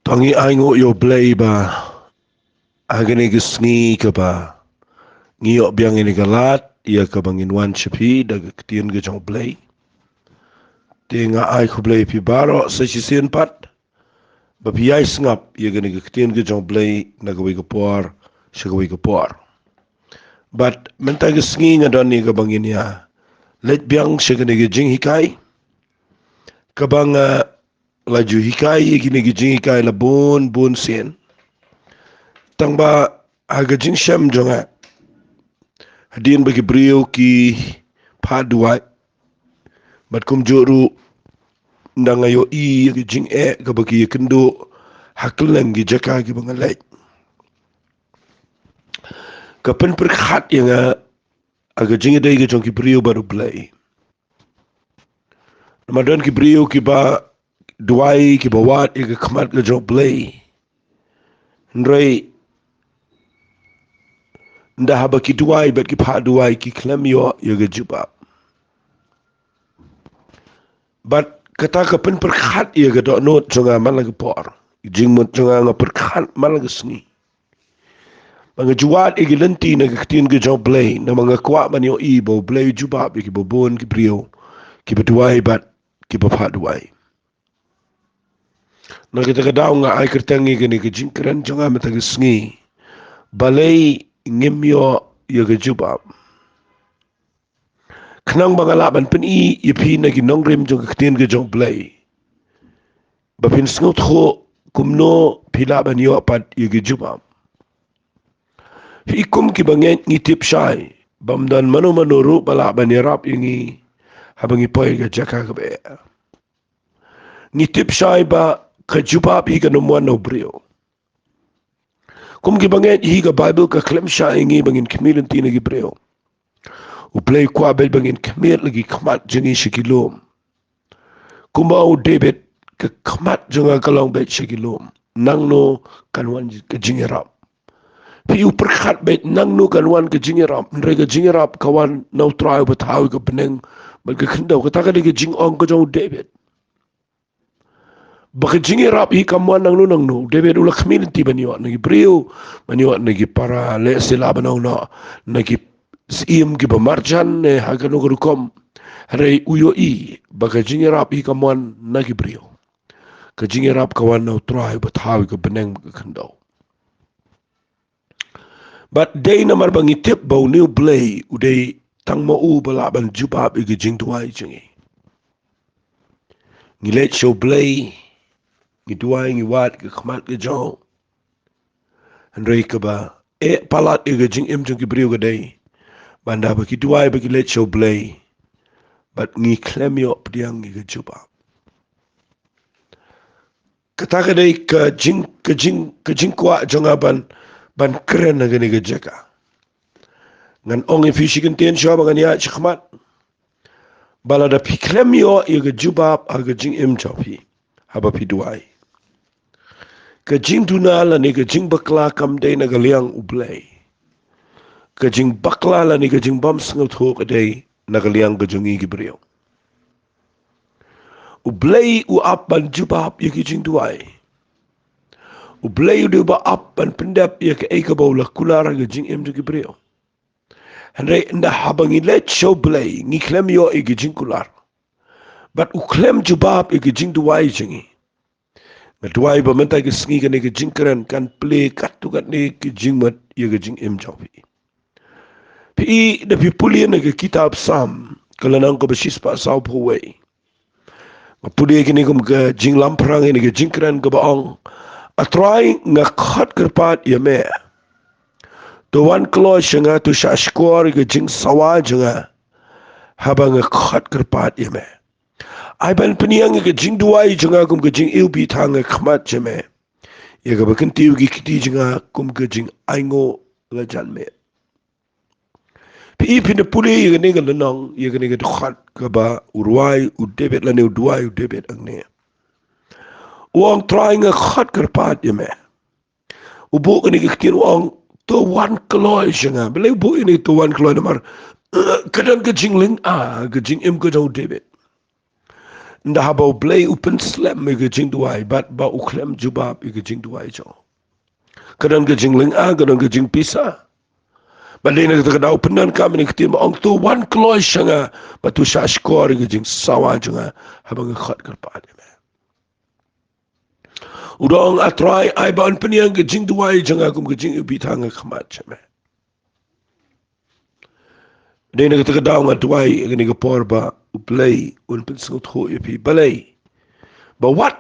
Tangi aingo yo Balei ba agani gisngi ka ba ngiyo biang ini galat ia ka bangin wan chapi daga ketien ga jong Balei tinga ai ku Balei pi baro sa sisien pat ba pi ai sngap ia gani ga ketien ga jong Balei na ga wi ga por sa ga wi ga por but menta gisngi nga don ni ga bangin ya let biang sa gani ga jing hikai ka bang laju hikai gini ga jing hikai la bon sen tang ba aga jing sham jonga hadien bagi brio ki paduai bat kum joru ndanga yo i ga jing ga bagi kendo haklang gi jaka gi bangalai ka pen per khat yang aga jing dai ga jong ki brio baru Balei Ramadan ki brio ki ba duai ki bawat ga khamat ga jong Balei ndrai nda haba ki duai bat ki pha duai ki klem yo ga Jubab but kata ka pen per khat ga do not jonga malaga por jing mot jonga nga per khat malaga sngi mga juwat lenti na kakitin ka jong Balei na mga kwa man yung ibo Balei Jubab ki bobon ki brio ki baduai bat ki bapaduai na kita kadaw nga ay kertangi gani ka jingkran jonga mataga sngi Balei Ngim yo ka Jubab kanang mga laban pen ipi na ginongrim jong kakitin ka jong Balei bapin sngot ko kumno pilaban yo pat ka Jubab Ikum ki bangen ngitip syai bamdan mano ru bala banirap ingi habang ipoy ga jaka be ngitip syai ba ka Jubab hi ka numuan no brio kum ki bangen hi ka Bible ka klem syai ingi bangin kemilan tina gi brio u Balei kwa bel bangin kemir lagi khamat jengi shikilom kumau David ka khamat jenga kalong bet shikilom nangno kanwan ka jingirap Piu perkhat bet nang nu kan wan ke jingirap mereka jingirap kawan nau try betawi ke peneng mereka kendau kata ka ke jing ong ke jauh David baka jingirap hi kamuan nang nu David ulah kemil ti banyo nagi brio banyo nagi para le sila banau na nagi sim ki bamarjan ne hagano gurukom hari uyo baka jingirap hi kamuan nagi brio ke jingirap kawan nau try betawi ke peneng mereka kendau But day namar bangi tip bau new Balei uday tang mau balaban Jubab igi jing tuai jengi. Ngilet show Balei ngi tuai ngi wat ke khamat ke jong. Andrei ke ba palat igi jing im jeng ki brio ke day. Banda ba ki tuai ba ki let show Balei. But ngi klem yo pediang igi Jubab. Kata ke day ke jing kwa jongaban ban keren na gani gajaka ngan ong ifisi kentien syo bangan ya chikmat bala da piklem yo ga Jubab aga jing im chopi haba piduai ka jing tuna la ni ga jing bakla kam day na galiang u Balei ka jing bakla la ni ga jing bam sngot ho ka day na galiang ga jungi gibrio u Balei u ap ban Jubab ya ki jing tuai u Balei u ba ap ban pendap ya ke eka bawla kulara ga jing im jing gibrio Henry nda habangi let show Balei ngi klem yo igi jing kular but u klem Jubab igi jing duai jingi na duai ba mentai ke sngi kan igi jing keren kan play kat tu kat ni ki jing mat igi jing im jopi pi da pi pulien igi kitab sam kalanang ko basis pa sao po way puli kini kum ke jing lamprang igi jing keren ke baong atrai nga khat kerpat ya me to wan klo shanga tu shashkor ke jing sawa janga haba nga khat kerpat ya me ai ban peniang ke jing duai janga kum ke jing ilbi thang khmat jeme ya ga bakin tiu gi kiti janga kum ke jing aingo la jan me pi pin puli ye ne ga nong ye ga ne ga khat ka ba urwai u David la ne duai u David angne Wong trying a khat kerpat ya me. Ubu kini kitin wong to wan kloy shenga. Beli ubu ini to wan kloy namar kadang kejing ling ke jing im ke jauh David. nda habau Balei open slam ke jing duai bat ba uklem Jubab ke jing duai jo kadang ke jing ling a kadang ke jing pisa balai nak kadau penan kami ni ketin ong tu one kloy shanga batu sha skor ke jing sawa jonga habang khat kerpa ni udong atrai ai ban peniang ke jing duai jonga kum ke jing ubi tanga khamat chame dei nak kadau ngat duai ke ni ke por ba Balei un pen sngot ho pi Balei ba wat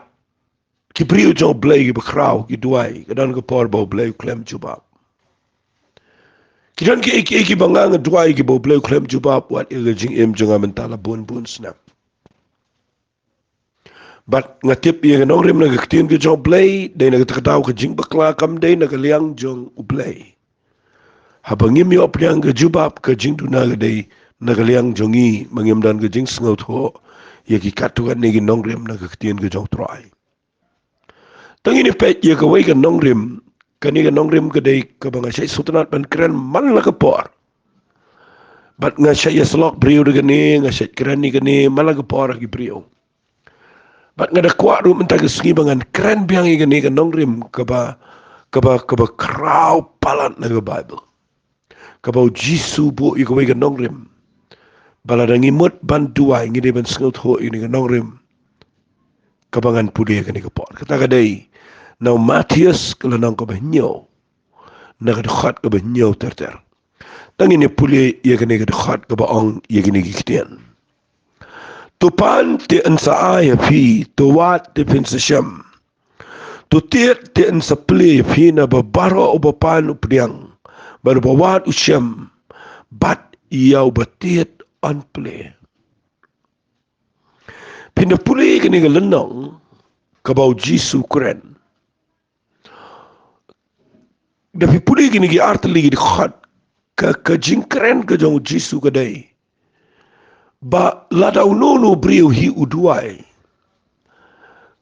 ki priu jo Balei ki bakrau ki duai kadang ke por ba Balei klem Jubab kidan ki eki bangang duai ki ba Balei klem Jubab wat jing jonga mentala bun snap But ngatip ia nong rim na ketin ke jong Balei dei na ketau ke jing bakla kam dei na liang jong Balei habang Ngim yo priang ke Jubab ke jing tu na dei na liang jongi mangim dan ke jing sngot ho ye ki katuan ni nong rim na ketin ke jong trai tangi ni pet ye ke wei ke nong rim ke nong rim ke dei ke banga sai sutanat ban keren man la ke por but nga sai slok brio de ni nga sai keren ni ke ni mal la ke por ki brio Bat ngada kuat ru mentag sengi bangan keren biang ikan ni nong rim kaba krau palat na Bible. Kaba Jisu bu iko ikan nong rim. Bala dangi mut ban dua ngi de ban sengut ho ini nong rim. Kabangan pudi ikan ni kapor. Kata kadai nau Matius kalau nong kaba nyo. Na kada khat kaba nyo ter. Tangi ni puli ikan ni kada khat kaba ong ikan ni kitian. Tupan te ansa ay fi tuwat te pinsasham tu tiet te ansa pli fi na babaro o bapan upriang bar bawat usyam bat iau batiet on pli pina puli kini galenong kabau Jisu keren dapi puli kini gi artli gi khat ka jingkeren ka jong Jisu kadai ba ladau nonu brio hi uduai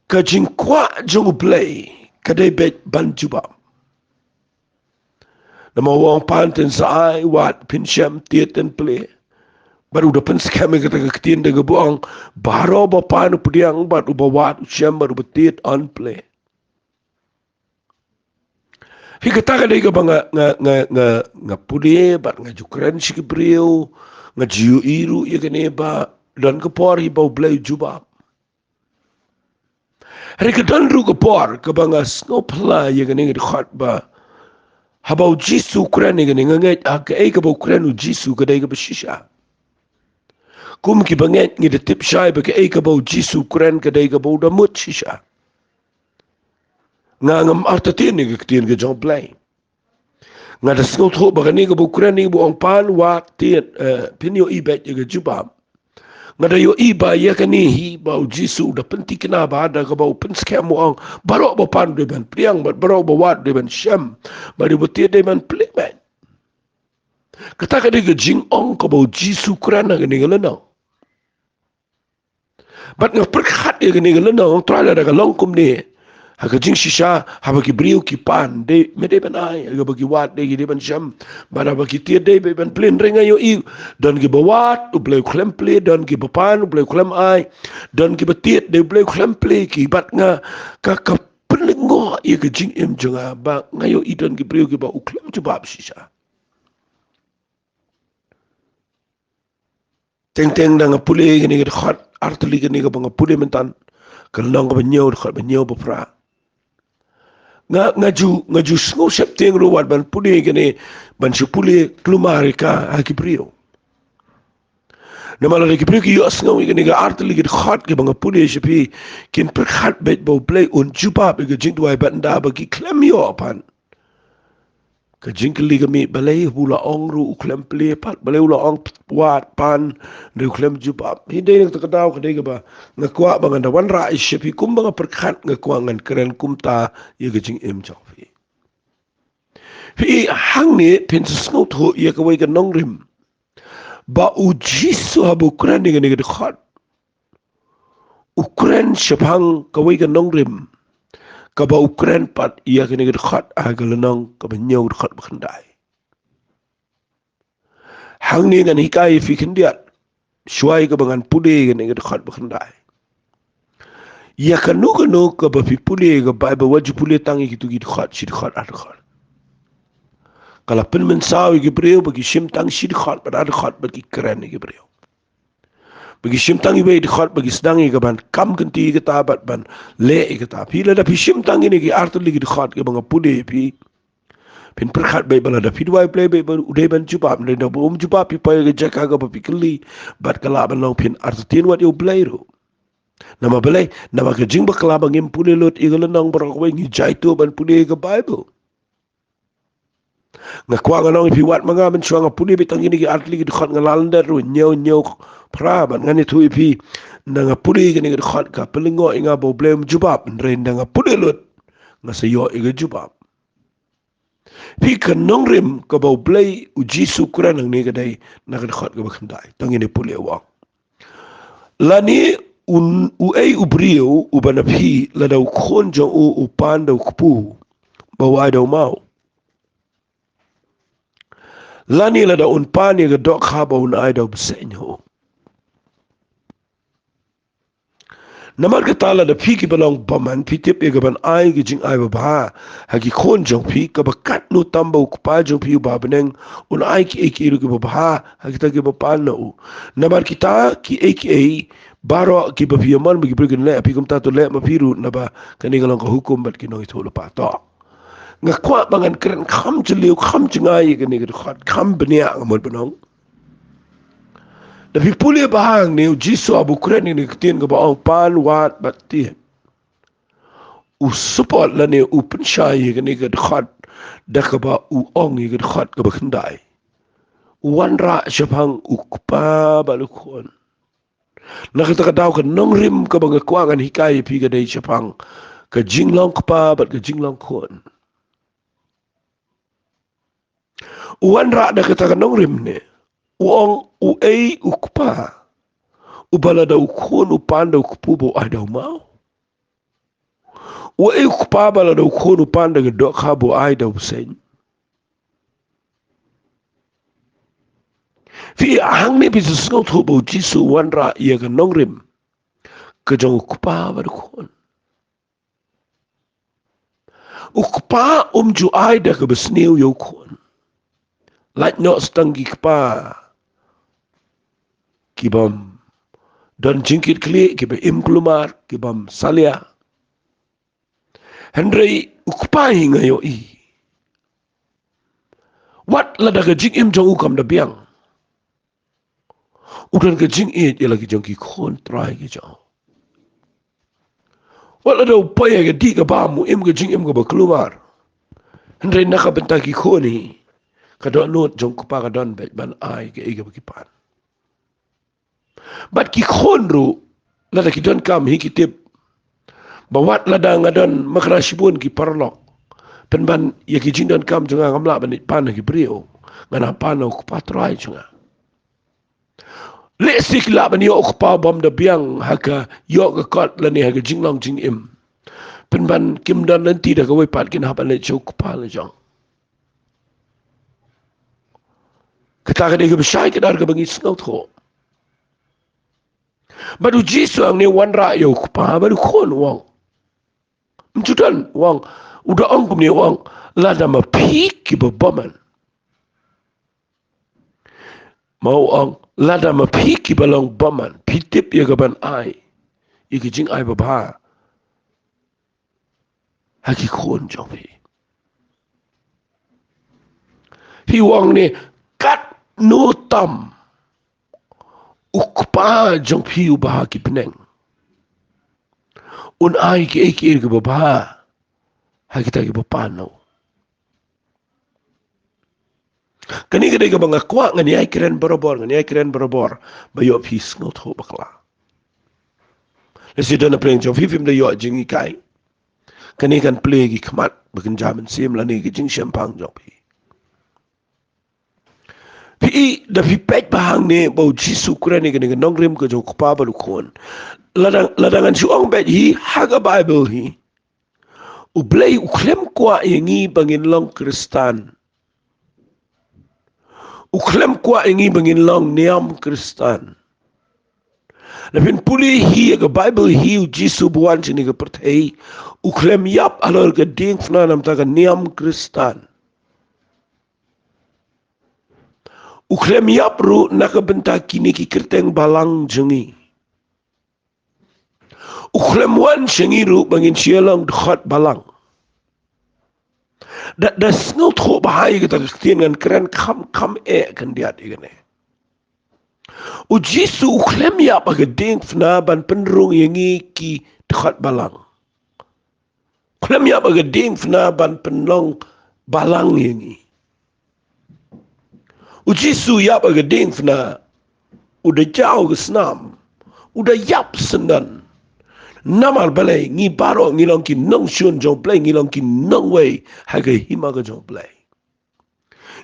ka jingkwa jong Balei kadai bet ban Jubab nama wong panten saai wat pinsyam tieten Balei baru dapat skema kata ketin de buang baro ba panu pediang bat uba wat syam baru betit on Balei hi kata kadai ka banga nga pudi bat nga jukren si brio nga jiu iru ya kene ba dan kepor hi bau Balei Jubab hari kedan ru kepor ke banga snopla ya kene ngi khat ba habau Jisu kren ngi ngi ke ke bau kren u Jisu kadai ke beshisha kum ki banget ngi de tip shai ba ke bau Jisu kren kadai ke bau da mut shisha ngam artatin ngi ketin ke jong Balei nga da snot ho ba ni ke bau kren ngi bu ong pan wa tiet pinyo ibet ke Jubab nga da yo iba ya kani hi bau Jisu da penti kena ba da ka bau pen scam mo baro ba pan de ban priang baro ba wat de ban sham ba de botie de ban plemen kata ka de jing ong ka bau Jisu krana ga ni galana bat nga perkhat ya ga ni galana ong trala da ka longkum ni ha ka jing shisha ha ba ki brio ki pan de me de ban ai ga ba ki wat de ban sham ba da ba ki tie de ban plen renga yo i dan ki ba wat u ble klem ple dan ki ba pan u ble klem ai dan ki ba tie de ble klem ple ki bat nga ka penlengo ya ka jing em jonga ba nga yo i dan ki brio ki ba u klem Jubab shisha teng da nga pule ni ga khat artli ga ni ga ba nga pule mentan ka nang ba nyew khat ba nyew ba pra ngaju sngo septeng ruat ban puli gene ban puli klumarika akibrio nama la akibrio ki yo sngo gene ga artli ge khat ge banga puli sepi kin per khat bet bo Balei un Jubab ge jing duai ban da ba ki klem yo pan ka jing li ge mi Balei hula ong ru klem ple pat Balei hula ong wat pan ru klem Jubab hi de nak ta ka de ba nga kwa banga da wan ra sepi kum banga per khat nga kwa ngan keren kum ta ye ge jing em chau Hi hang ni pin snot ho ye ka wei ka nong rim ba u Jisu habu kren ni de khat Ukren shapang ka wei ka nong rim ka ba Ukren pat ye ka ni de khat a ka lanong ka ba nyaw de khat bakhandai hang ni ngan hikai fi kindiat shuai ka bangan pude ka ni de khat bakhandai Ya kanu ka ba pipuli ka Bible waju puli tangi gitu gitu khat shid khat ad khat. Kalau pen mensawi ki breu bagi shim tang shid khat ad khat bagi keren ki breu. Bagi shim tang ibe di khat bagi sedangi ka ban kam kenti ka tabat ban le ka ta. Pi la da pi shim tang ini ki artu lagi di khat ka bang puli pi. Pin perkhat bay bala da pi dwai play bay ban udai ban jubab ne da jubab pi pa ka jaka ka ba pi kli bat kala ban long pin artu tin wat yo play ro. Nama Balei, nama ke jing bakla bangim pule lot igala nang barakwe ni jaito ban pule ke Bible. Nga kwa nga nang ipi wat mga man suanga pule bitang ini ki atli ki dukhat nga lalanda ru nyau pra ban nga ni tu ipi na nga pule ki ni dukhat ka pelingo inga bo blem jubab nren nga pule lot nga sayo iga jubab. Pi ka nong rim ka bo blei u jisu kuran ang ni kadai na ka dukhat ka bakandai tang ini pule wak. Lani uei ubrio ubanapi la dau konjo u upanda ukpu bawa dau mau. Lani la dau unpani ga dok haba un ai dau besenyo. Namar ka tala da pi ki balong baman pi tip e gaban ai ki jing ai baba hagi konjo pi ka bakat no tamba ukpa jo pi babeneng un ai ki eki iru ki baba hagi ta ki bapana u. Namar kita ki eki baro ki bapiaman bagi pergi le api kum tato le mapiru naba kani galong ka hukum bat ki nong itu lepa to nga kwa bangan keren kham jeliu kham jengai kani ka khat kham benia ngamol benong da pi puli bahang ni jisu abu kren ni kitien ka baong pan wat bat ti u support la ni u penshai kani ka khat da ka ba u ong ka khat ka bakndai wan ra shapang u kupa balukon nakita ka daw ka nong rim ka mga kuangan hikay pi ka day Japang ka jinglong pa bat ka jinglong kon. Uwan ra na kita ka nong rim ne. Uong uay ukpa. Ubala daw kon upan daw kupubo ay daw mau. Uay ukpa bala daw kon upan daw dok habo ay daw sen. Fi ahang ni bisa sengaw tubo jisu wan ra iya ka nong rim. Ka jang ukpa ba kon. Ukpa ju ay da ka besniw yaw kon. Like not stangi kpa kibam don jingkit kli kiba imklumar kibam salia Henry ukpa hinga yo I wat la daga jing im jong ukam da biang udan ka jing it ya lagi jong ki kon try ki jong wat la da upaya ga di ka ba mu im ga jing im ga ba klumar Henry naka benta ki koni kadon not jong kupa kadon bet ban ai ke ega bakipan bat ki khonru lada ki don kam hi kitip bawat lada ngadon makrasibun ki parlok penban ya ki jing don kam junga ngamla ban pan ki brio ngana pan ku patrai junga le sik la ban yo ku pa bom da biang haka yo ka kot lani haka jinglong jing im penban kim don nanti da ka wai pat kin hapan le chok pa le jong kita ka de ka besai ka dar ka bangi snot ko Badu jisu ang ni wan ra yo pa badu kon wang. Mjudan wang udah ongkum ni wang lada ma pik ki baman. Mau ang lada ma pik ki balong baman pitip ya gaban ai. Iki jing ai baba. Haki kon jong pi. Hi wang ni kat no tam. Ukpa jong pi ubah ki peneng. Un ai ki eki ke baba. Haki ta ki bapano. Kani kadai ka mga kwa ngani ay keren barabor bayo pis ngot ho bakla lesi dana pleng jong fifim da yo jingi kai kani kan plegi kmat bakin jaman sim lani ki jing champang jong pi da pi pet bahang ne bau jisu kurani kani kan nong rim ko jong pa balu kon ladangan suong bet hi haga bible hi ublay uklem kwa yengi bangin long kristan uklem kwa ingi bangin long niam kristan Lapin puli hi ke Bible hi u Jisu buan sini ke perthei u klem yap alor ke ding fna nam ta ke niam Kristan. U klem yap ru nak benta kini ki kerteng balang jengi. U klem wan jengi ru bangin sialang dkhat balang. Da snel tho bahai kita kestien ngan keren kam kan diat igane. U Jisu u klem yap ke ding fna ban penrung yengi ki dkhat balang. Klem yap ke ding fna ban penlong balang yengi. U Jisu yap ke ding fna udah jauh ke senam, udah yap sendan. Namar balai ngi baro ngi long ki nong shun jong play ngi long ki nong way haga hima ga jong play.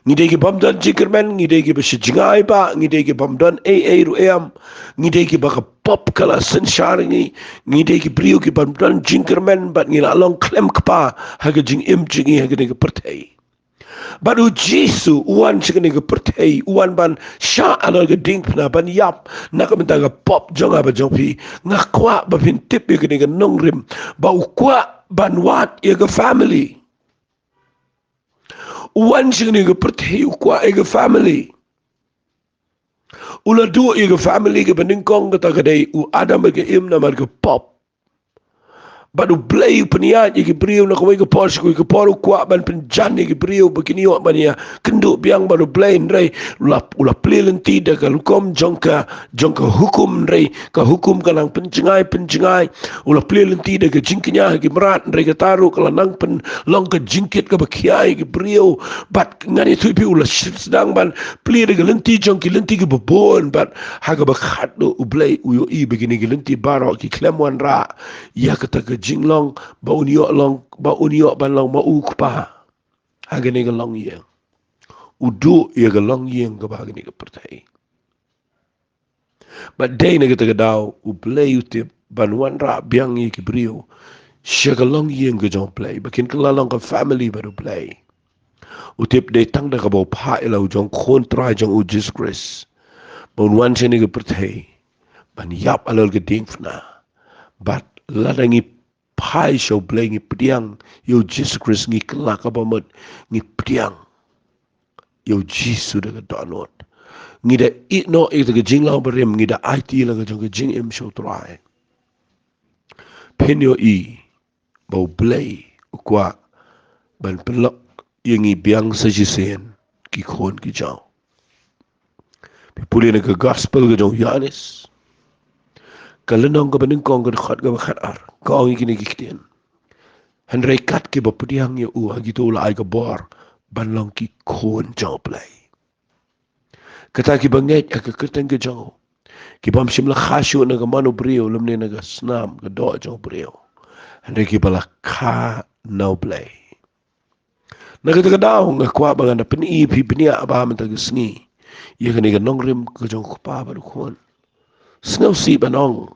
Ngi degi bamdan jikerman ngi degi ba shijingai ba ngi degi bamdan ru am ngi degi ba ka pop kala senshar ngi degi brio ki bamdan jinkerman bat ngi la long klem kpa haga jing im jingi haga degi pertai. Baru Jisu uan sekene ke pertai uan ban sya alor ke ding pna ban yap nak benta ke pop jong apa jong pi ngakwa ba pin tip ye ke nong rim ba ukwa ban wat ye ke family uan sekene ke pertai ukwa ye ke family ula dua ye ke family ke beningkong ke ta ke dai u adam ke im namar ke pop baru Balei peniat ye beriu nak kau ke por sku ke por kuat ban penjan ye beriu begini wak ban ya kenduk biang baru Balei rei ula plelenti dah kalau kom jongka hukum rei ka hukum kanang pencengai ula plelenti dah ke jingknya ke merat rei ke taru kalau nang pen long ke jingkit ke bakiai ke beriu bat ngani tu pi ula sedang ban ple ke lenti lenti ke bebon bat haga bakhat do Balei uyo i begini ke lenti barok ki klemwan ra ya kata ke jinglong ba uniok ban long ma u kpa hagene ga long ye udu ye ga long ye ga ba gene ga pertai ba dei ne ga dau u Balei utip ban wan ra biang ye ki brio she ga long ye ga jong play bakin ka long ka family ba do Balei utip dei tang da ga bo pha elo jong kontra jong u Jesus Christ bon wan chene ga pertai ban yap alol ga ding fna bat ladangi pai show Balei ngi pediang yo Jesus Christ ngi kelak apa mot ngi pediang yo Jesus de donot ngi da no e de jing lao berem ngi da IT la ga jong jing im show try penyo i bo Balei kwa ban pelok yengi biang sa jisen ki khon ki jaw pipuli ne ga gospel ga jong Yanis kalenong ga baning kong ga khat ga khat ar ka ngi kini kikten Henry kat ke bapediang ye u agito la ai ka bor banlong ki khon jaw Balei kata ki banget ak kerteng ke jaw ki bam sim la khashu na ga manu brio lemne na ga snam ga do jaw brio Henry ki bala kha no Balei na ga daw nga kwa ba na peni pi penia ba man ta sngi ye ga ni ga nong rim ga jaw pa ba khon snow si banong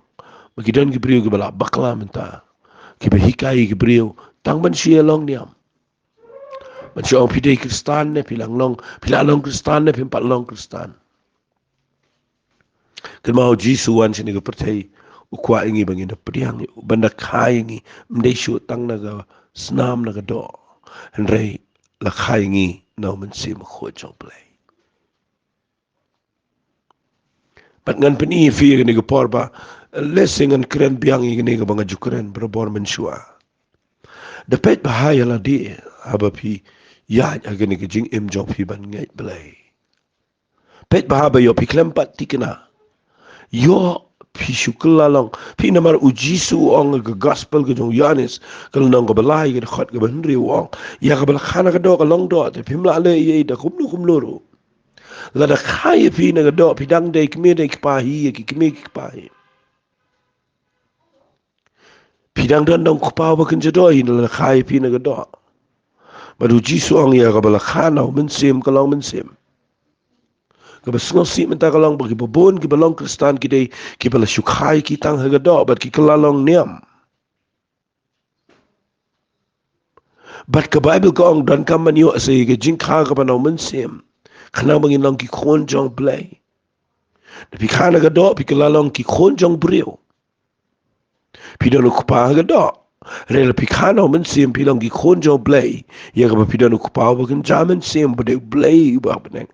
magidon ki brio ki bala bakla menta ki ba hikai ki brio tang ban siya long niam man siya pidei Kristan ne pilang long Kristan ne pimpat long Kristan kan mau Jisu wan sini ko pertai ukwa ingi bangin da priang banda khai ingi mdei shu tang naga snam naga do henrei la khai ingi na man sim kho jong Balei pat ngan peni fi ni ko porba lesing an kren biang ingi ni ko banga jukren brobor men shua da pet bahaya la di haba pi ya agani ke jing im jong pi ban ngai Balei pet bahaba yo pi klempat tikena yo pi shukla long pi namar u Jisu ong ga gospel ga jong Yanis kal nong ga balai ga khat ga banri wong ya ga bal khana ga do ga long do te pimla le ye da kumlu ro la da khai pi na ga do pi dang de kmi de pa hi ki kmi ki pa hi pi dang don dong pa ba kan do hi la khai pi na ga do ba du Jisu ong ya ga bal khana men sim ka long men sim ka basngo si menta ka long ba ki bobon ki balong Kristan ki dei ki bala shukhai ki tang ha ga do ba ki kalalong niam But ka Bible ka ong dan ka man yo sa ga jing kha ka banaw man sim. Khana bangin lang ki khon jong Balei. Pikana gado pikalalong ki khonjong brio. Pidano kupa gado. Rela pikana men sim pilang ki khonjong blay. Ya ka pidano kupa bagan jaman sim bade blay ba beneng.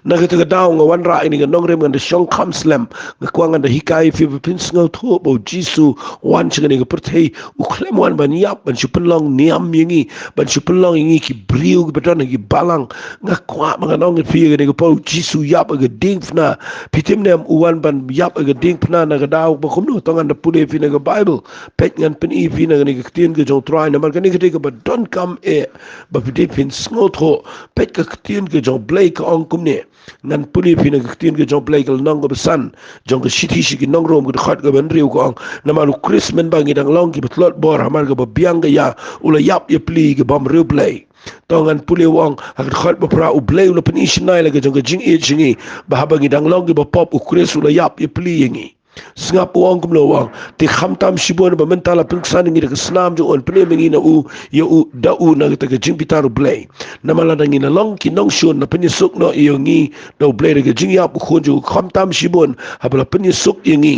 Nagataga daw nga wanra ini nga nongrem nga siyang kamslem nga kuang nga hikai fi pinsngaw to bo jisu wan siya nga pertay uklem wan ban yap ban sipenlong niam yingi ban sipenlong yingi ki briu ki beton ki balang nga kwa mga nong fi nga po jisu yap aga ding fna pitim nem uwan ban yap aga ding fna nga daw ba kumno tongan na pule fi nga bible pet ngan pen i fi nga nga ktien ga jong try na man ka nga ba don kam e ba pitim pinsngaw to pet ka ktien ga jong blake on kumne ngan puli pina ktien ke jong play kel nong go besan jong ke shiti shi ki nong rom ko khat ga ben riu ko na malu christmas bangi dang long ki betlot bor hamar ga biang ga ya ula yap ye pli ke bam riu play tongan puli wang ak khat ba pra u play ula peni shinai la ga jong ga jing e jingi ba habangi dang long ki ba pop u chris ula yap ye pli yingi singap wang kum lo wang te khamtam shibon ba mentala pingsan ngi de snam jo on ple mengi na u ye u da u na ta ga jing pitaru play na mala ngi na long ki nong shon na peni suk no ye ngi do play de ga jing yap khon jo khamtam shibon habla peni suk ye ngi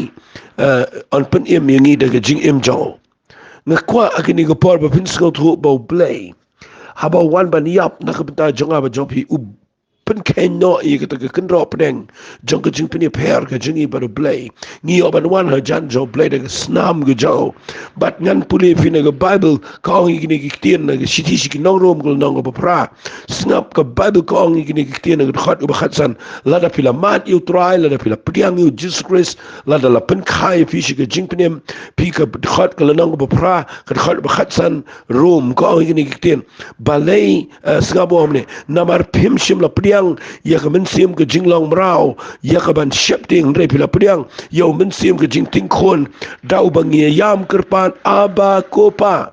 on pen em ye ngi de ga jing em jo na kwa akini ga por ba pin sko tho ba play haba wan ban yap na ka pita jonga ba jopi u pen ken no i ka ta ken ro pneng jong ka jing pen per ka jing i ba blay ngi oban wan ha jan jo blay de snam ga jo but ngan puli fi na ga bible ka ong i ni ki na ga shiti shi ki nong rom gol nong ba pra snap ka bible ka ong i ni ki na ga khat ba khatsan la da pila mat you try la da pila priang you jesus christ la da la pen khai fi shi ka jing pen pi ka khat ka nong ba pra ka khat ba khatsan rom ka ong i ni ki balei sngabo amne namar phim shim la priang ya ka men sim ka jinglong mrao ya ka ban shepting re pila priang yo men sim ka jing ting khon dau bangi yam kerpan aba kopa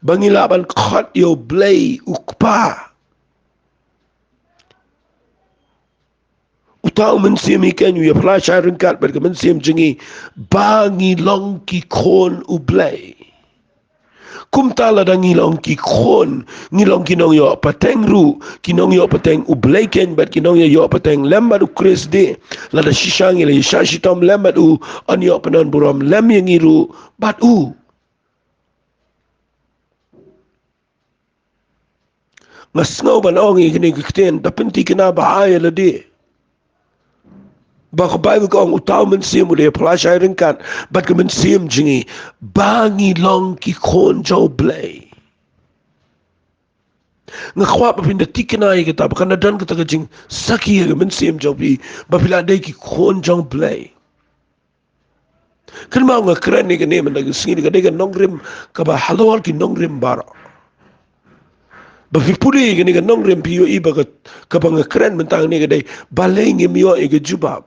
bangi laban khat yo blay ukpa utau men sim ikan yu ya flash iron kat ber ka men sim jingi bangi long ki khon u blay kumtala da ngilong ki khon ngilong kinong yo pateng ru kinong yo pateng u bleken bat kinong yo pateng lembat u kris de la da shishang ile shashi tom lembat u an yo panon buram lem yengiru bat u ngasngaw ban ong ikini kiten da penti kina bahaya la de baka Bible ko ang utaw men sim ude flash iron kat bat ka men sim jingi bangi long ki khon jo blay nga khwa pa pinda tikina ay kita baka nadan kita ka jing saki ga men sim jo bi ba pila day ki khon jo blay kan ma nga kran ni ga ne man ga singi ga de ga nongrim ka ba halawal ki nongrim bara ba fi puli ga ni ga nongrim pi yo iba ka ba nga kran man tang ni ga day balei ngim yo e ga jubab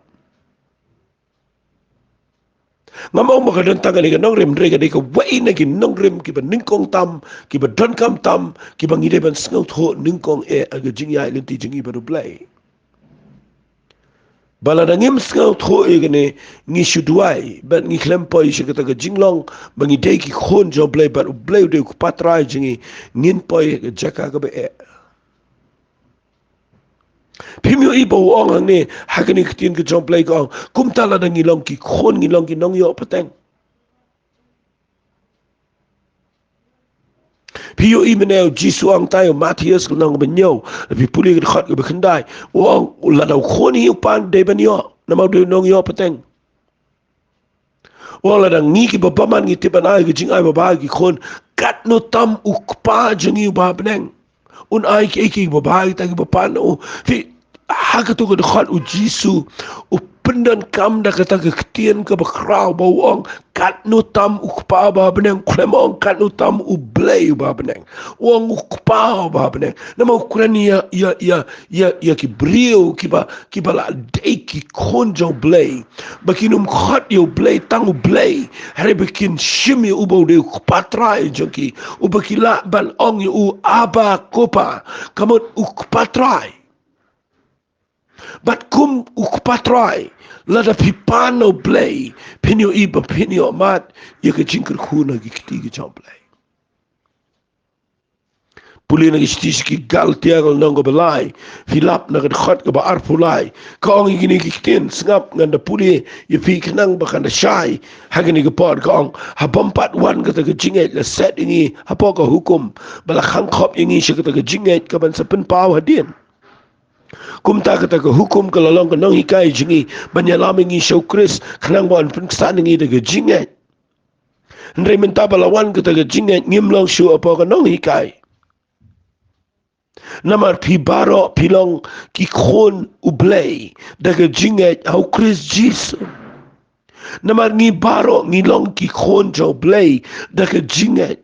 ngamaw makadan tangan ni nong rem rega deka wai na ki nong rem ki ba ningkong tam ki ba don kam tam ki ba ngide ban sngaw tho ningkong e aga jingya ilenti jingi ba blay bala na ngim sngaw tho e gane ngi shudwai ba ngi klempo i shikata ga jinglong ba ngi deki khon jo blay ba blay de ku patrai jingi ngin poi ga jaka ga ba e Pimyo iba uong ang ni hakani kitin ka jong play ko kumtala na ngilong ki khon ngilong ki nong yo pateng Piyo imeneo jisu ang tayo Matias ko nang banyo pi puli ka khat ka bakandai uong ladaw khon hi upan de banyo na mau de nong yo pateng uong ladang ngi ki babaman ngi tiban ay ka jing ay babay ki khon kat no tam ukpa jangi ubabneng un ay ki babay ta ki bapan o fi haka tu ka khat u jisu u pendan kam da kata ka ketien ka bakrau bawang kat no tam ukpa ba beneng kremong kat no tam u blay ba beneng wang ukpa ba beneng nama ukrani ya ki brio ki ba la de ki konjo blay bakinum khat yo blay tang u blay hari bakin shimi u bo de ukpatrai joki u bakila ban ong u aba kopa kamot ukpatrai But kum ukpatrai lada pipano blay pinyo iba pinyo mat ya ka jinkar kuna gikti ga jom blay puli na kistis ki gal tiagal nang ko balai filap na khot ka ba arpulai kaong igini kitin sngap nganda puli ye pi knang ba kana shai hagini ko pod kaong habampat wan ka ta jinget la set ingi hapo ka hukum bala khang khop ingi shi ka ta jinget ka ban sa pen paw hadin kum ta ka hukum ka lalong ka nang hikai jingi banyalami ngi show Chris knang ban pen san ingi ta jinget ndre menta balawan ka ta jinget ngim long shu apo ka nang hikai namar pi baro pilong ki khon ublei daga jinget au Chris Jesus namar ngi baro ngi long ki khon jo blei daga jinget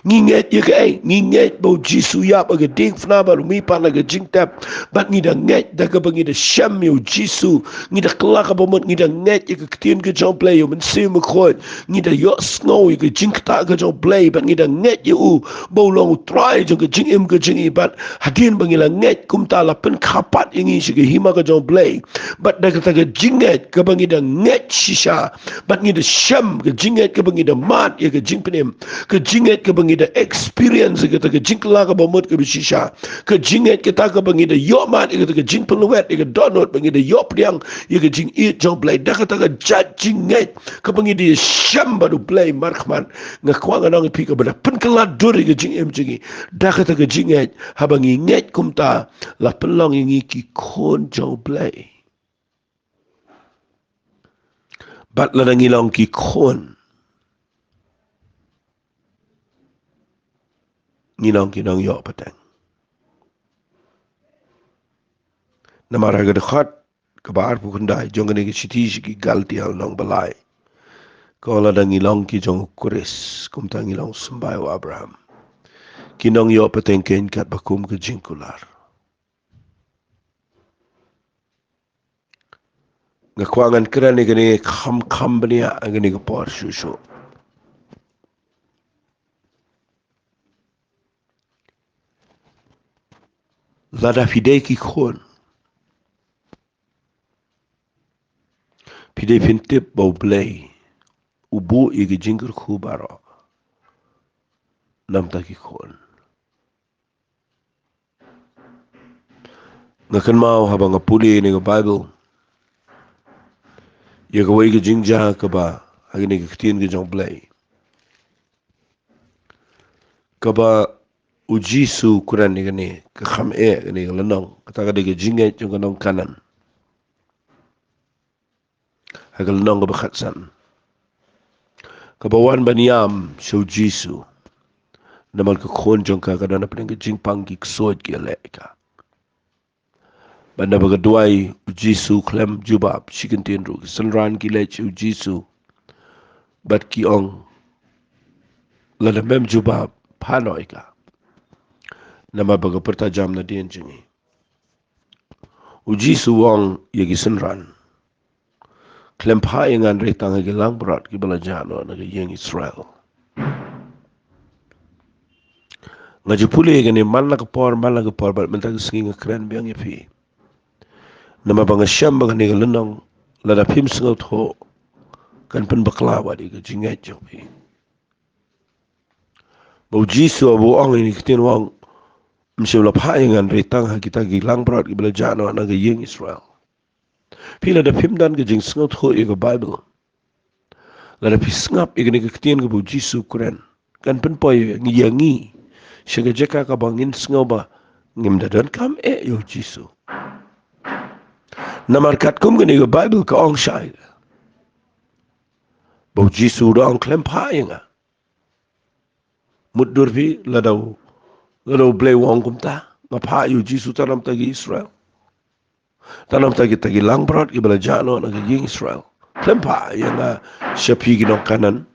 nginget ye ke nginget bo jisu ya ba ge ding fna ba mi pa na ge jing tap bat ngi da nget da ge bangi da sham yo jisu ngi da kla ka bo mot ngi da nget ye ke tien ge jo play yo men se mo khot ngi da yo snow ye ge jing ta ge jo play bat ngi da nget ye u bo long try jo ge jing im ge jing i bat hadin bangi la nget kum ta la pen khapat ngi shi ge hima ge jo play bat da ge ta ge jinget ge bangi da nget shisha bat ngi da sham ge jinget ge bangi da mat ye ge jing penem ge jinget ke bangi da experience kita ke jingla ka bomot ke bishisha ke jinget kita ke bangi da yo mat kita ke jing peluet ke donut bangi da yo priang ye ke jing eat jong play da kata ke jat jinget ke bangi da sham baru play markman ngakwang anang pi ke bada pen kala dur ke jing em jingi da kata ke jinget ha bangi nget kumta la pelong ingi ki kon jong play bat la ngilong ki kon nginong kinong yo patang namaraga de khat kabar pu kundai jongane ki chiti ki galti al nong balai kola da ngilong ki jong kuris kum ta ngilong sambai wa Abraham kinong yo patang ken kat bakum ke jingkular ngakwangan krane gane kham bania gane ko por shushu lada fidei ki khon fidei pintip bau blei ubu igi jingkur khubaro namta ki khon ngakan mau habang apuli ni Bible ye ko igi jingja ka ba agini ki tin ki jong blei ka ba ujisu kuran ni gani ka kham ni lanong kata ka de jingai jong kanong kanan hagal nong ba khatsan kabawan baniam show jisu namal ka khon jong ka kadana pring jing pang ki ksod ki leka banda baga duai jisu klem jubab chicken tin ru sanran ki le chu jisu bat ki ong la mem jubab panoi ka nama baga pertajam na dien jingi ujisu wong yegi sanran klem pa ingan retang gi lang brat ki bala jano na yeng Israel ngajupuli gani man la ka por bat mentag singi ngakren biang yapi nama banga syam banga ni lenong la da pim sengot ho kan pen baklawa di ke jingat jopi bau jisu abu ong ini kitin wong msem la pa ingan retang ha kita gi lang brat ki bala jano na yeng Israel pila da pim dan ke jing sengot ho i ke Bible la da pisngap i ke kitin ke bau jisu kuren kan pen poy ngiyangi syaga jeka ka bangin sengoba ngim da don kam yo jisu namarkat kum gani ke Bible ka ong shai bau jisu da ong klem pa inga mudur pi ladau blay wong kum ta ngapa yo jisu tanam tagi Israel tanam tagi lang brat ibala jano na ging Israel klem pa yang syapi ginong kanan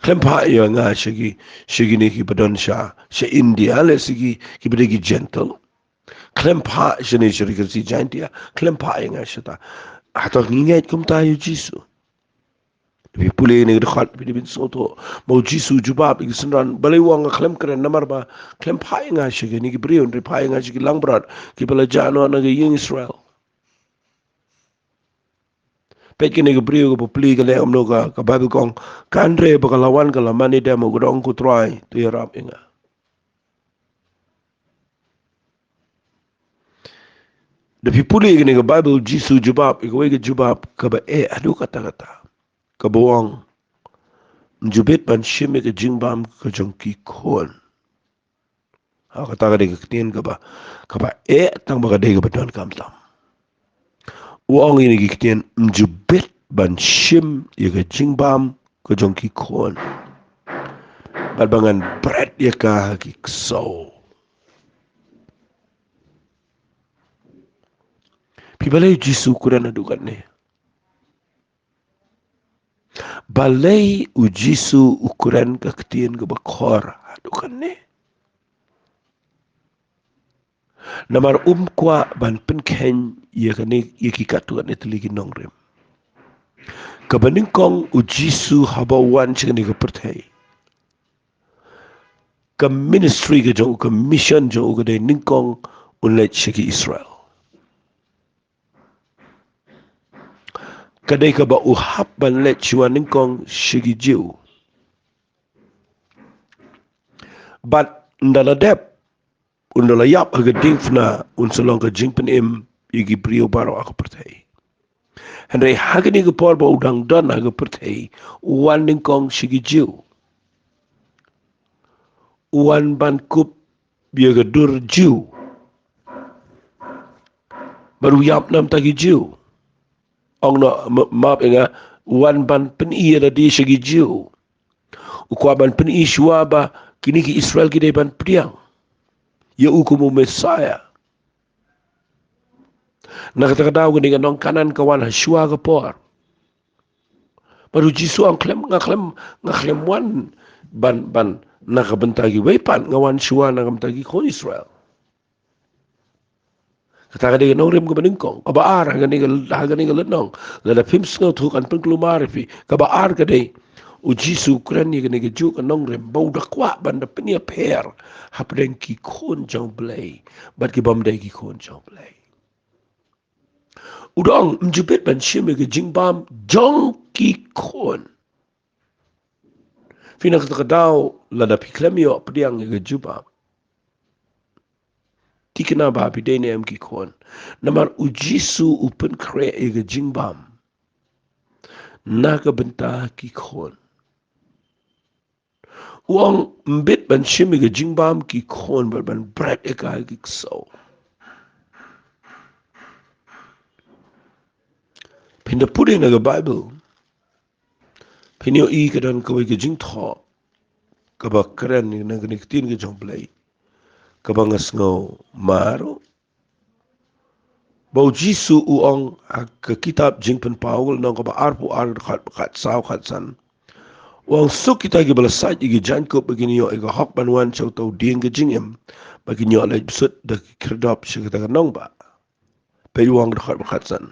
klem pa yang shigi ni ki badon sha India le sigi ki bedegi gentle klem pa shini shiri si jantia klem pa yang shata atau nginget kum ta yo jisu Tapi pulih ni dekat di bin soto mau jisu jubab igi senran balai wang klem keren namar ba klem pai nga shige ni gibrion ri pai nga shige lang berat ki bala jano na yeng Israel pek ni gibrio ko puli ka le amno ka Bible kong kanre ba kalawan ka lamani demo gudong ku try tu yarap inga Tapi puli ke Bible Jisu Jubab ikawe ke Jubab kaba adu kata-kata kabawang njubit ban shime ke jingbam ke jongki kon. Ha kata ka ke tien kaba tang baga de ke don kam tam. Uang ini ke tien njubit ban shim ye ke jingbam ke jongki kon. Balbangan bread ye ka ki so. Balei Jisu kuran adukan ni. Balei u Jisu ukuran kaktian ke bakor adukan ni. Namar kwa ban penken ye kani ye kikatuan itali kinongrem. Kabaningkong u Jisu habawan chikani ke pertai. Ka ministry ke jong ka mission jong ke de ningkong unlet chiki Israel. Kadai ka ba uhap ban let chuan ningkong shigi jiu. But ndala dep undala yap aga dingfna unsalong ka jingpen im yigi brio baro ako pertai. Henry hagani ka por ba udang dan aga pertai uwan ningkong shigi jiu. Uwan ban kup biaga dur jiu. Baru yap nam tagi jiu. Ong no maaf enga wan ban peni ada di segi jiu. Ukwa ban peni shuaba kini ki Israel ki ban priang. Ya ukumu Messiah. Nakatadaw gani nong kanan kawan shua ka por. Baru Jisu ang ngaklem wan ban nakabentagi wepan ngawan shua nakabentagi ko Israel. Kata dia nong rem kebeningkong, kabaar hagani galenong, lada pims ngau tu kan pengkelumarifi, kabaar kadai ujisu Ukraini gani gaju kan nong rem bau dakwa banda penia per, hapden ki kon jang Balei, bat ki bamdai ki kon jang Balei. Udang menjepit ban shime ke jingbam jang ki kon. Fina kata kadau lada piklemio pediang ke Jubab. Tikina ba bidene am ki kon. Namar ujisu upen kre ega jingbam. Naga benta ki kon. Uang mbit ban shim ega jingbam ki kon ban bread ega ki so. Pinda pudi naga Bible. Pinyo I kadan kawe ke jing tho. Kaba keren naga niktin ke jong Balei. Kaba ngasngau maro. Bau Jisu uang ke kitab jingpen Paul nang kaba arpu khat sao khat san. Uang suk kita gi balasaj igi jankop begini yo ega hok banwan chau tau ding ke jingem bagi nyo alai besut da kredop syakita kanong ba. Pe uang khat san.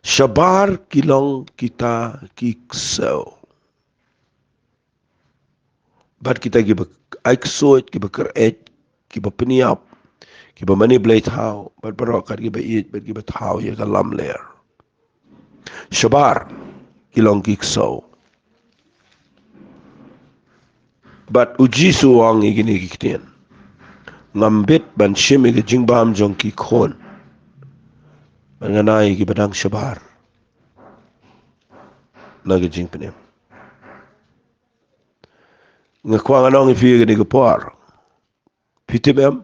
Shabar kilong kita kiksau. Bat kita gi aiksoit gi bekeret gi bepeniap ki ba mani blade how but barokat ki ba eat but ki ba how ye ka lam ler shabar kilong kikso but ujisu wang igini kikten ngambit ban shim ig jingbam jong ki khon manganai ki badang shabar nagi jingpenem ngakwang anong ifi igini ko por pitibem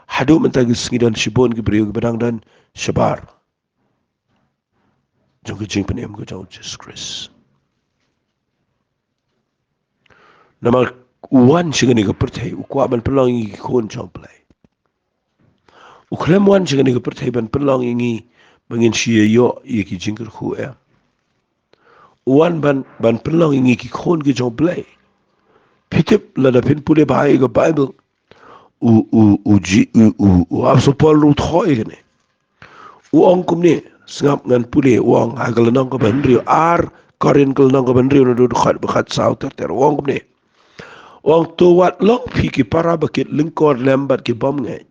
hadu mentagi sengidan shibon ki beriu badang dan shabar jong ki jingpenem ko jong Jesus Christ. Nama uwan sigani ka pertai ukwa ban pelong ingi kon jong Balei. Uklem wan sigani ka pertai ban pelong ingi bangin siya yo iya ki jingker ku Uwan ban pelong ingi ki kon ki jong Balei. Pitip lada pin pule bahai ka Bible. Apso Paul ru thoi gane. Uang kumne sengap ngan pule uang hagalanong ka banrio korin kalanong ka banrio na dudukhat bakat sao ter uang kumne. Uang tuwat long piki para bakit lingkor lembat ki bom ngay.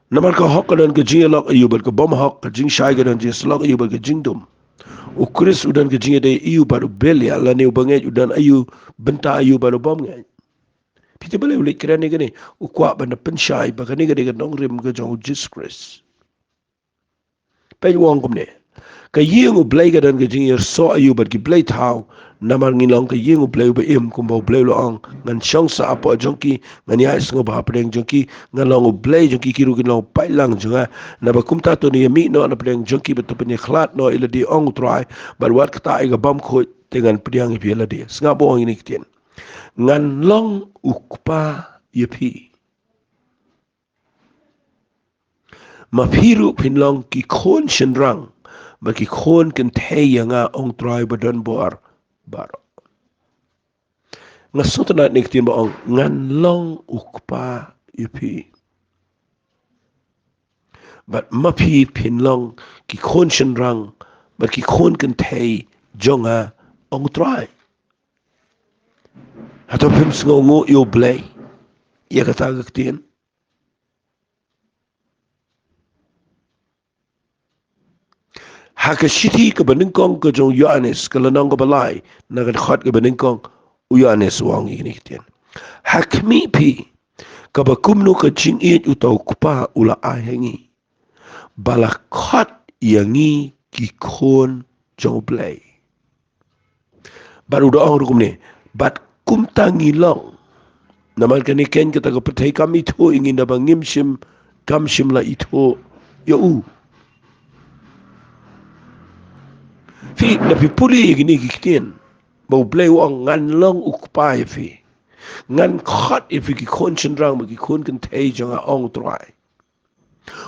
Namar ka hok dan ka jing lok ayu bat ka bom hok ka jing shai ka dan jing slok ayu bat ka jing dum. Ukris udan ka jing day ayu baru belia la ne ubangay udan ayu benta ayu baru bom ngay. Piti balai ulit kira ni gani, ukwa ba na pensyai ba kani gani nong rim ke jong Jesus Christ. Pai wong kum ne. Ka yeng u blai ka dan ka jing yer so ayu bat ki blai thau namar ngilong ka yeng u blai ba im kum ba blai lo ang ngan syong sa apo jongki ngan ya is ba pedeng jongki ngan long u blai jongki kiru kin long pai lang jonga na ba kum ta to ni mi no na pedeng jongki ba to pen khlat no ila di ong try bar wat ka ta ai ga bam kho dengan pedang pi ila di snga bo ini kitien ngan long ukpa yepi mapiru pinlong ki khon shenrang ba ki khon ken the yanga ong try ba don bor bar nga sotna ni kitien ba ong ngan long ukpa yepi but mapi pinlong ki khon shenrang ba ki khon ken the jonga ong try hato pim sngo ngo yo blay ya kata kitien haka shiti ka beningkong ka jong Yohanes ka lanang ka balai na ka khat ka beningkong u Yohanes wang ini kitien hakmi pi ka bakumno ka jing it utaw kupa ula ahengi bala khat yangi ki khon jong blay baru doang rukum ne bat kum tangi long namal kani ken kita ka patay kami to ingin na bangim shim kam shim la ito yo u fi na pipuli gini kitien mau blay wang ngan long ukpa fi ngan khat fi ki khon chendrang ma ki khon kan thei janga ong trai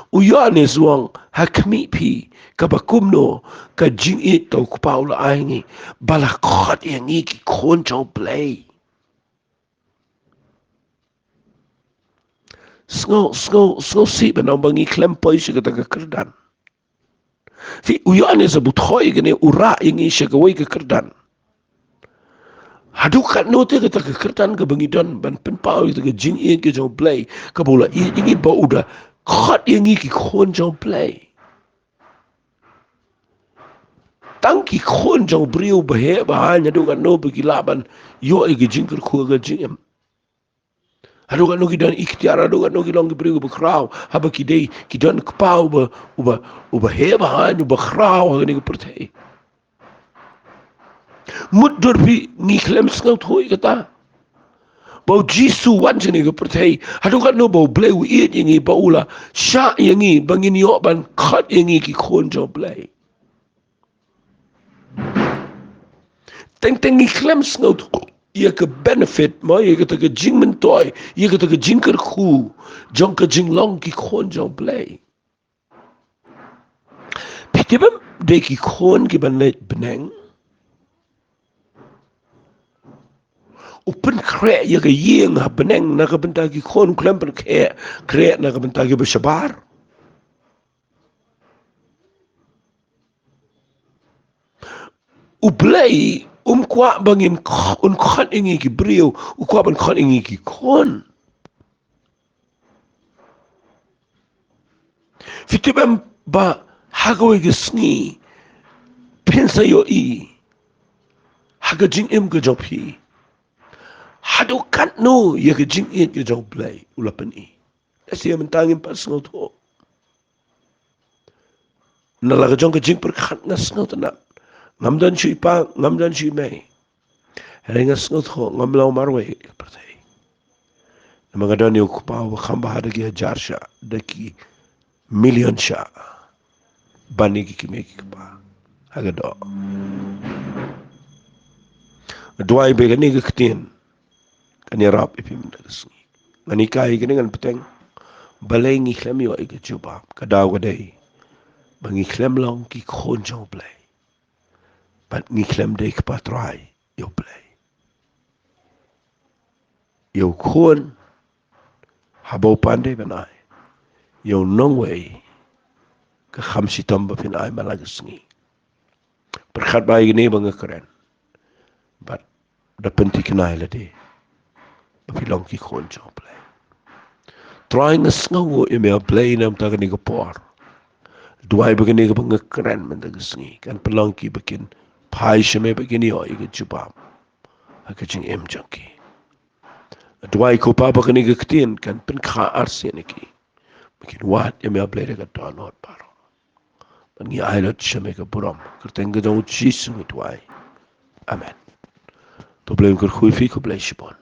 u Yohanes wang hakmi pi ka bakumno ka jing it to kupa ula aingi bala khat yangi ki khon jong blay Sngo si ba nang bangi klempay siya kata kakerdan. Si uyan sa buthoy gani ura ingi siya kaway kakerdan. Hadukat no te kata kakerdan ka bangi don ban penpao ita ka jing in ka jong play ka bola ingi ba uda khat ingi ki khon jong play. Tang ki khon jong brio bahe bahan hadukat no bagi laban yo igi jing kerku ka jing em. Hado kan no kidan ikhtiar hado kan no kilong kibrigo bakraw haba kidei kidan kpau uba heba han uba kraw ngani pertai mudur bi ni klem skau thoi kata bau jisu wan jeni ke pertai hado kan no bau bleu iet yangi baula sha yangi bangin yo ban khat yangi ki khon jo blai teng ni klem skau ia ke benefit ma ia ke ke jing mentoy ia ke jing ker khu jong ke jing long ki khon jong play pitibam de ki khon ki ban let beneng upen kre ia ke yeng ha beneng na ke benta ki khon klem per kre na ke benta ki beshabar u play kwa bangin un khan ingi ki brio kwa ban khan ingi ki khon fitibam ba hagawe ke sngi pensa yo i haga jing em ke jopi hado kat no ya ke jing it ke jong play ulapan i asia mentangin pas ngau tho nalaga jong ke jing per khat ngas ngau tana ngamdan chui pa ngamdan chui mai Rengas ngot ho ngamlau marwe pertai. Mga dani ukupa wa khamba hada ki hajar sha daki million sha bani ki kimeki pa haga do. Duai be gani ki ktien kani rap ipi mindagasni. Ngani kai gani ngan peteng balai ngi klem yo ike Jubab kadaw gadai bangi klem long ki khon jong play. But ngi klem de ki patrai yo play. Yo khon habau pandai benai. Yo nongway ke khamsi tamba pin ay malagasngi. Berkat bayi ini bangga keren. But da penti kenai lade. Bapilong ki khon jong play. Trying a sngawo ime a play nam taga ni kapor. Duai bagani ka bangga keren mendagasngi. Kan pelong ki bakin pai shame bagini o ika Jubab. Haka jing em jangki. Tuai ko papa kani kektian kan pen kha arsi niki. Makin wat ya me ablay ka tanot paro. Mangi ailot siya me ka buram. Kerteng ka jong Jesus ngi tuai. Amen. To blame ker khui fi ko blay sipon.